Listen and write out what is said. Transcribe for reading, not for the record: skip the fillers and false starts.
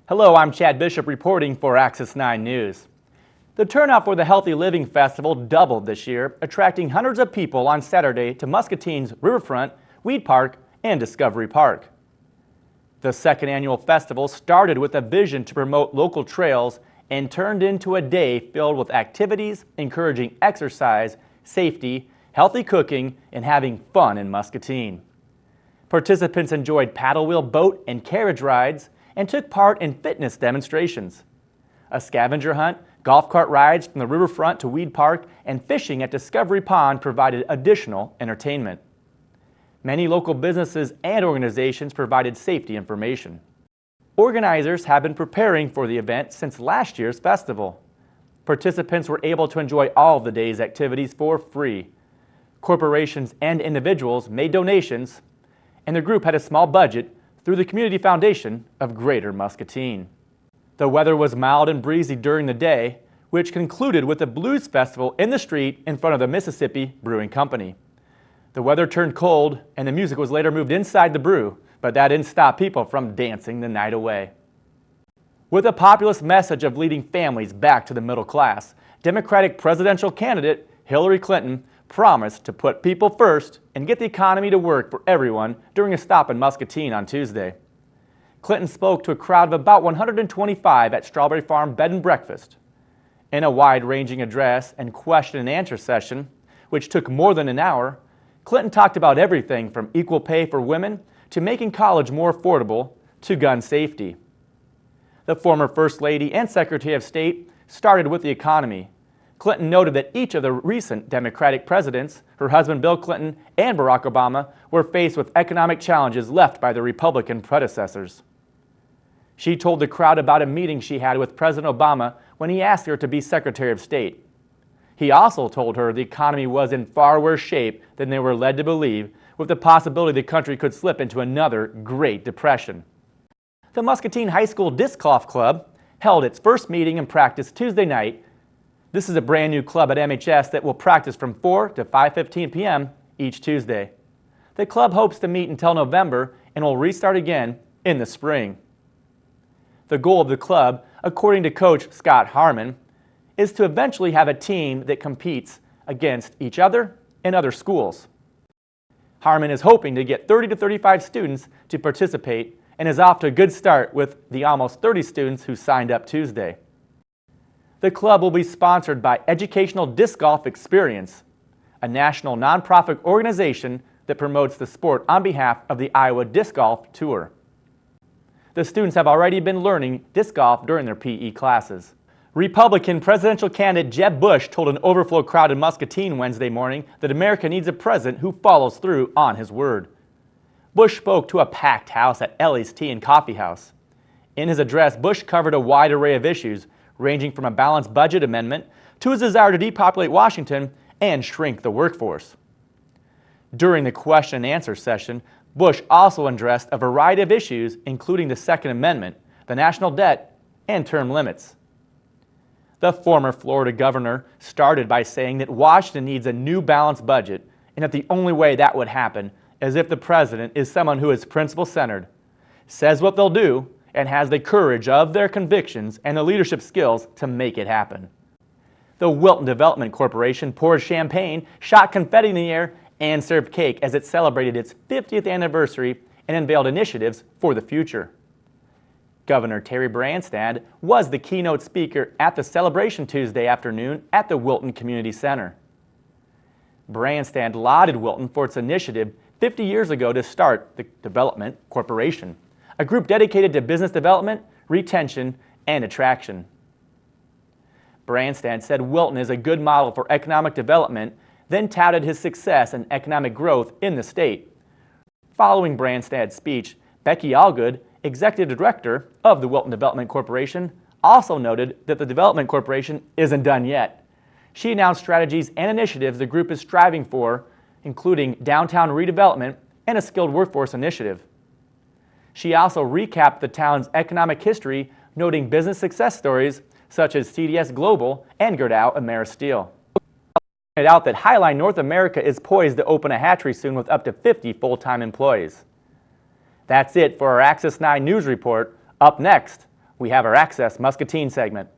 Hello, I'm Chad Bishop reporting for Access 9 News. The turnout for the Healthy Living Festival doubled this year, attracting hundreds of people on Saturday to Muscatine's Riverfront, Weed Park, and Discovery Park. The second annual festival started with a vision to promote local trails and turned into a day filled with activities encouraging exercise, safety, healthy cooking, and having fun in Muscatine. Participants enjoyed paddle wheel boat and carriage rides and took part in fitness demonstrations. A scavenger hunt, golf cart rides from the riverfront to Weed Park, and fishing at Discovery Pond provided additional entertainment. Many local businesses and organizations provided safety information. Organizers have been preparing for the event since last year's festival. Participants were able to enjoy all of the day's activities for free. Corporations and individuals made donations, and the group had a small budget through the Community Foundation of Greater Muscatine. The weather was mild and breezy during the day, which concluded with a blues festival in the street in front of the Mississippi Brewing Company. The weather turned cold and the music was later moved inside the brew, but that didn't stop people from dancing the night away. With a populist message of leading families back to the middle class, Democratic presidential candidate Hillary Clinton promised to put people first and get the economy to work for everyone during a stop in Muscatine on Tuesday. Clinton spoke to a crowd of about 125 at Strawberry Farm Bed and Breakfast. In a wide-ranging address and question and answer session, which took more than an hour, Clinton talked about everything from equal pay for women to making college more affordable to gun safety. The former First Lady and Secretary of State started with the economy. Clinton noted that each of the recent Democratic presidents, her husband Bill Clinton and Barack Obama, were faced with economic challenges left by their Republican predecessors. She told the crowd about a meeting she had with President Obama when he asked her to be Secretary of State. He also told her the economy was in far worse shape than they were led to believe, with the possibility the country could slip into another Great Depression. The Muscatine High School Disc Golf Club held its first meeting and practice Tuesday night. This is a brand new club at MHS that will practice from 4 to 5:15 p.m. each Tuesday. The club hopes to meet until November and will restart again in the spring. The goal of the club, according to Coach Scott Harmon, is to eventually have a team that competes against each other and other schools. Harmon is hoping to get 30 to 35 students to participate and is off to a good start with the almost 30 students who signed up Tuesday. The club will be sponsored by Educational Disc Golf Experience, a national nonprofit organization that promotes the sport on behalf of the Iowa Disc Golf Tour. The students have already been learning disc golf during their PE classes. Republican presidential candidate Jeb Bush told an overflow crowd in Muscatine Wednesday morning that America needs a president who follows through on his word. Bush spoke to a packed house at Ellie's Tea and Coffee House. In his address, Bush covered a wide array of issues, ranging from a balanced budget amendment to his desire to depopulate Washington and shrink the workforce. During the question and answer session, Bush also addressed a variety of issues, including the Second Amendment, the national debt, and term limits. The former Florida governor started by saying that Washington needs a new balanced budget and that the only way that would happen is if the president is someone who is principle-centered, says what they'll do, and has the courage of their convictions and the leadership skills to make it happen. The Wilton Development Corporation poured champagne, shot confetti in the air, and served cake as it celebrated its 50th anniversary and unveiled initiatives for the future. Governor Terry Branstad was the keynote speaker at the celebration Tuesday afternoon at the Wilton Community Center. Branstad lauded Wilton for its initiative 50 years ago to start the Development Corporation, a group dedicated to business development, retention, and attraction. Branstad said Wilton is a good model for economic development, then touted his success and economic growth in the state. Following Branstad's speech, Becky Allgood, Executive Director of the Wilton Development Corporation, also noted that the Development Corporation isn't done yet. She announced strategies and initiatives the group is striving for, including downtown redevelopment and a skilled workforce initiative. She also recapped the town's economic history, noting business success stories such as CDS Global and Gerdau Ameristeel. She pointed out that Highline North America is poised to open a hatchery soon with up to 50 full-time employees. That's it for our Access 9 News Report. Up next, we have our Access Muscatine segment.